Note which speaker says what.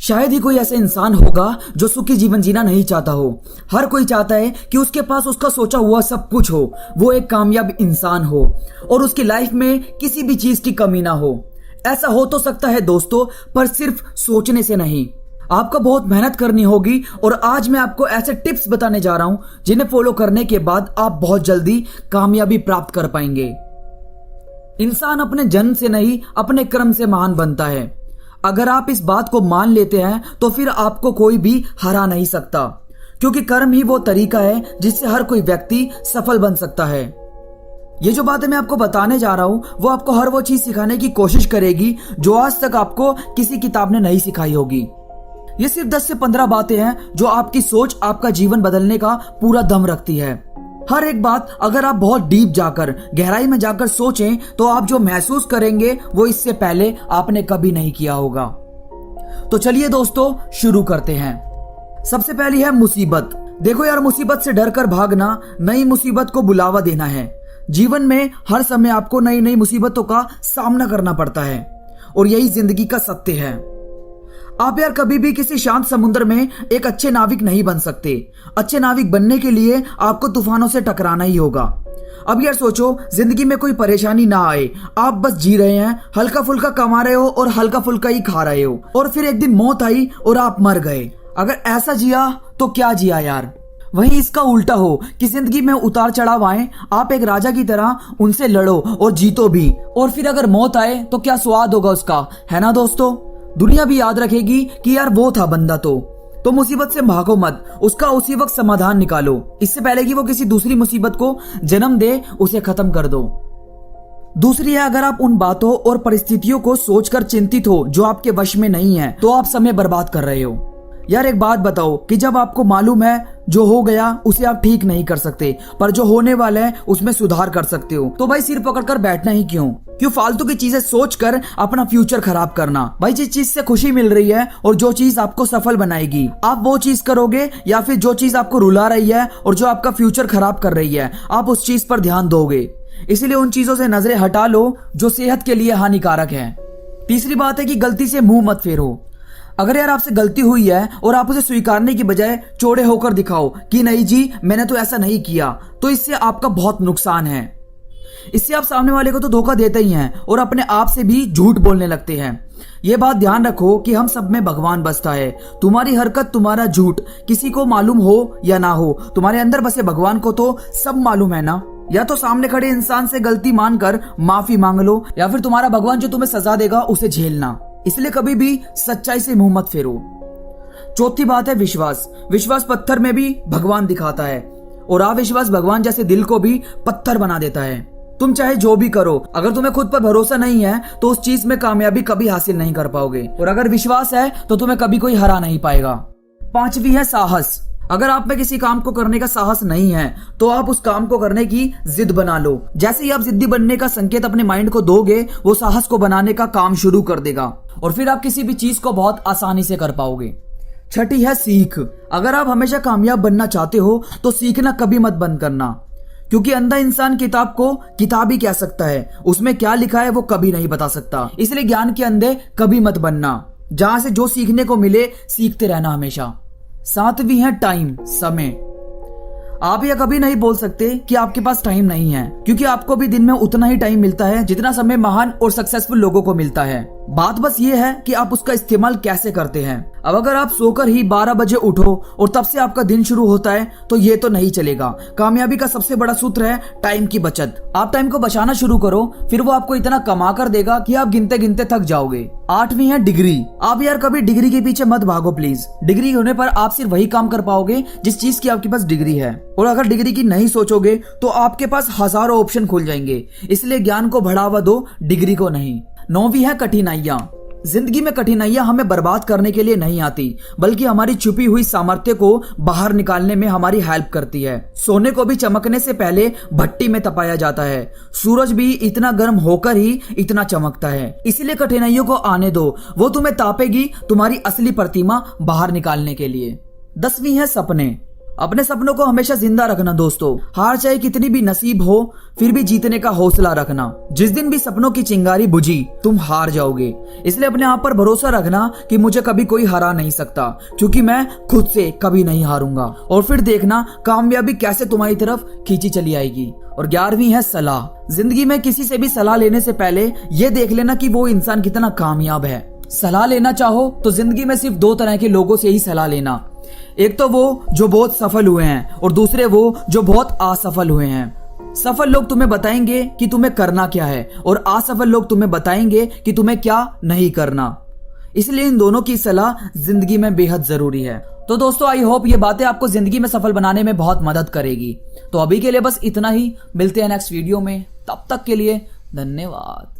Speaker 1: शायद ही कोई ऐसा इंसान होगा जो सुखी जीवन जीना नहीं चाहता हो। हर कोई चाहता है कि उसके पास उसका सोचा हुआ सब कुछ हो, वो एक कामयाब इंसान हो और उसकी लाइफ में किसी भी चीज की कमी ना हो। ऐसा हो तो सकता है दोस्तों, पर सिर्फ सोचने से नहीं। आपको बहुत मेहनत करनी होगी और आज मैं आपको ऐसे टिप्स बताने जा रहा हूं जिन्हें फॉलो करने के बाद आप बहुत जल्दी कामयाबी प्राप्त कर पाएंगे। इंसान अपने जन्म से नहीं, अपने कर्म से महान बनता है। अगर आप इस बात को मान लेते हैं तो फिर आपको कोई भी हरा नहीं सकता, क्योंकि कर्म ही वो तरीका है जिससे हर कोई व्यक्ति सफल बन सकता है। ये जो बातें मैं आपको बताने जा रहा हूं वो आपको हर वो चीज सिखाने की कोशिश करेगी जो आज तक आपको किसी किताब ने नहीं सिखाई होगी। ये सिर्फ 10 से 15 बातें हैं जो आपकी सोच, आपका जीवन बदलने का पूरा दम रखती है। हर एक बात अगर आप बहुत डीप जाकर, गहराई में जाकर सोचें तो आप जो महसूस करेंगे वो इससे पहले आपने कभी नहीं किया होगा। तो चलिए दोस्तों शुरू करते हैं। सबसे पहली है मुसीबत। देखो यार, मुसीबत से डरकर भागना नई मुसीबत को बुलावा देना है। जीवन में हर समय आपको नई नई मुसीबतों का सामना करना पड़ता है और यही जिंदगी का सत्य है। आप यार कभी भी किसी शांत समुद्र में एक अच्छे नाविक नहीं बन सकते। अच्छे नाविक बनने के लिए आपको तूफानों से टकराना ही होगा। अब यार सोचो, जिंदगी में कोई परेशानी ना आए, आप बस जी रहे हैं, हल्का फुल्का कमा रहे हो और हल्का फुल्का ही खा रहे हो, और फिर एक दिन मौत आई और आप मर गए। अगर ऐसा जिया तो क्या जिया यार। वहीं इसका उल्टा हो कि जिंदगी में उतार चढ़ाव आए, आप एक राजा की तरह उनसे लड़ो और जीतो भी, और फिर अगर मौत आए तो क्या स्वाद होगा उसका, है ना दोस्तों। दुनिया भी याद रखेगी कि यार वो था बंदा। तो मुसीबत से भागो मत, उसका उसी वक्त समाधान निकालो, इससे पहले कि वो किसी दूसरी मुसीबत को जन्म दे, उसे खत्म कर दो। दूसरी है, अगर आप उन बातों और परिस्थितियों को सोचकर चिंतित हो जो आपके वश में नहीं है तो आप समय बर्बाद कर रहे हो। यार एक बात बताओ कि जब आपको मालूम है जो हो गया उसे आप ठीक नहीं कर सकते, पर जो होने वाला है उसमें सुधार कर सकते हो, तो भाई सिर पकड़कर बैठना ही क्यों फालतू की चीजें सोचकर अपना फ्यूचर खराब करना। भाई जिस चीज से खुशी मिल रही है और जो चीज आपको सफल बनाएगी, आप वो चीज करोगे, या फिर जो चीज आपको रुला रही है और जो आपका फ्यूचर खराब कर रही है, आप उस चीज पर ध्यान दोगे। इसलिए उन चीजों से नजरें हटा लो जो सेहत के लिए हानिकारक है। तीसरी बात है कि गलती से मुंह मत फेरो। अगर यार आपसे गलती हुई है और आप उसे स्वीकारने की बजाय चौड़े होकर दिखाओ कि नहीं जी मैंने तो ऐसा नहीं किया, तो इससे आपका बहुत नुकसान है। इससे आप सामने वाले को तो धोखा देते ही हैं और अपने आप से भी झूठ बोलने लगते हैं। ये बात ध्यान रखो कि हम सब में भगवान बसता है। तुम्हारी हरकत, तुम्हारा झूठ किसी को मालूम हो या ना हो, तुम्हारे अंदर बसे भगवान को तो सब मालूम है ना। या तो सामने खड़े इंसान से गलती मानकर माफी मांग लो, या फिर तुम्हारा भगवान जो तुम्हें सजा देगा उसे झेलना। इसलिए कभी भी सच्चाई से मुंह मत फेरो। चौथी बात है विश्वास। विश्वास पत्थर में भी भगवान दिखाता है और अविश्वास भगवान जैसे दिल को भी पत्थर बना देता है। तुम चाहे जो भी करो, अगर तुम्हें खुद पर भरोसा नहीं है तो उस चीज में कामयाबी कभी हासिल नहीं कर पाओगे, और अगर विश्वास है तो तुम्हें कभी कोई हरा नहीं पाएगा। पांचवी है साहस। अगर आप में किसी काम को करने का साहस नहीं है तो आप उस काम को करने की जिद बना लो। जैसे ही आप जिद्दी बनने का संकेत अपने माइंड को दोगे, वो साहस को बनाने का काम शुरू कर देगा और फिर आप किसी भी चीज को बहुत आसानी से कर पाओगे। छठी है सीख। अगर आप हमेशा कामयाब बनना चाहते हो तो सीखना कभी मत बंद करना, क्योंकि अंधा इंसान किताब को किताब ही कह सकता है, उसमें क्या लिखा है वो कभी नहीं बता सकता। इसलिए ज्ञान के अंधे कभी मत बनना। जहां से जो सीखने को मिले सीखते रहना हमेशा। सातवीं है टाइम, समय। आप यह कभी नहीं बोल सकते कि आपके पास टाइम नहीं है, क्योंकि आपको भी दिन में उतना ही टाइम मिलता है जितना समय महान और सक्सेसफुल लोगों को मिलता है। बात बस ये है कि आप उसका इस्तेमाल कैसे करते हैं। अब अगर आप सोकर ही 12 बजे उठो और तब से आपका दिन शुरू होता है तो ये तो नहीं चलेगा। कामयाबी का सबसे बड़ा सूत्र है टाइम की बचत। आप टाइम को बचाना शुरू करो, फिर वो आपको इतना कमा कर देगा कि आप गिनते गिनते थक जाओगे। आठवीं है डिग्री। आप यार कभी डिग्री के पीछे मत भागो प्लीज। डिग्री होने पर आप सिर्फ वही काम कर पाओगे जिस चीज की आपके पास डिग्री है, और अगर डिग्री की नहीं सोचोगे तो आपके पास हजारों ऑप्शन खुल जाएंगे। इसलिए ज्ञान को बढ़ावा दो, डिग्री को नहीं। नौवीं है कठिनाइयां। जिंदगी में कठिनाइयां हमें बर्बाद करने के लिए नहीं आती, बल्कि हमारी छुपी हुई सामर्थ्य को बाहर निकालने में हमारी हेल्प करती है। सोने को भी चमकने से पहले भट्टी में तपाया जाता है। सूरज भी इतना गर्म होकर ही इतना चमकता है। इसलिए कठिनाइयों को आने दो, वो तुम्हें तापेगी तुम्हारी असली प्रतिमा बाहर निकालने के लिए। 10वीं है सपने। अपने सपनों को हमेशा जिंदा रखना दोस्तों। हार चाहे कितनी भी नसीब हो, फिर भी जीतने का हौसला रखना। जिस दिन भी सपनों की चिंगारी बुझी, तुम हार जाओगे। इसलिए अपने आप पर भरोसा रखना कि मुझे कभी कोई हरा नहीं सकता, क्योंकि मैं खुद से कभी नहीं हारूंगा। और फिर देखना कामयाबी कैसे तुम्हारी तरफ खींची चली आएगी। और 11वीं है सलाह। जिंदगी में किसी से भी सलाह लेने से पहले यह देख लेना कि वो इंसान कितना कामयाब है। सलाह लेना चाहो तो जिंदगी में सिर्फ 2 तरह के लोगों से ही सलाह लेना। एक तो वो जो बहुत सफल हुए हैं और दूसरे वो जो बहुत असफल हुए हैं। सफल लोग तुम्हें बताएंगे कि तुम्हें करना क्या है और असफल लोग तुम्हें बताएंगे कि तुम्हें क्या नहीं करना। इसलिए इन दोनों की सलाह जिंदगी में बेहद जरूरी है। तो दोस्तों आई होप ये बातें आपको जिंदगी में सफल बनाने में बहुत मदद करेगी। तो अभी के लिए बस इतना ही, मिलते हैं नेक्स्ट वीडियो में। तब तक के लिए धन्यवाद।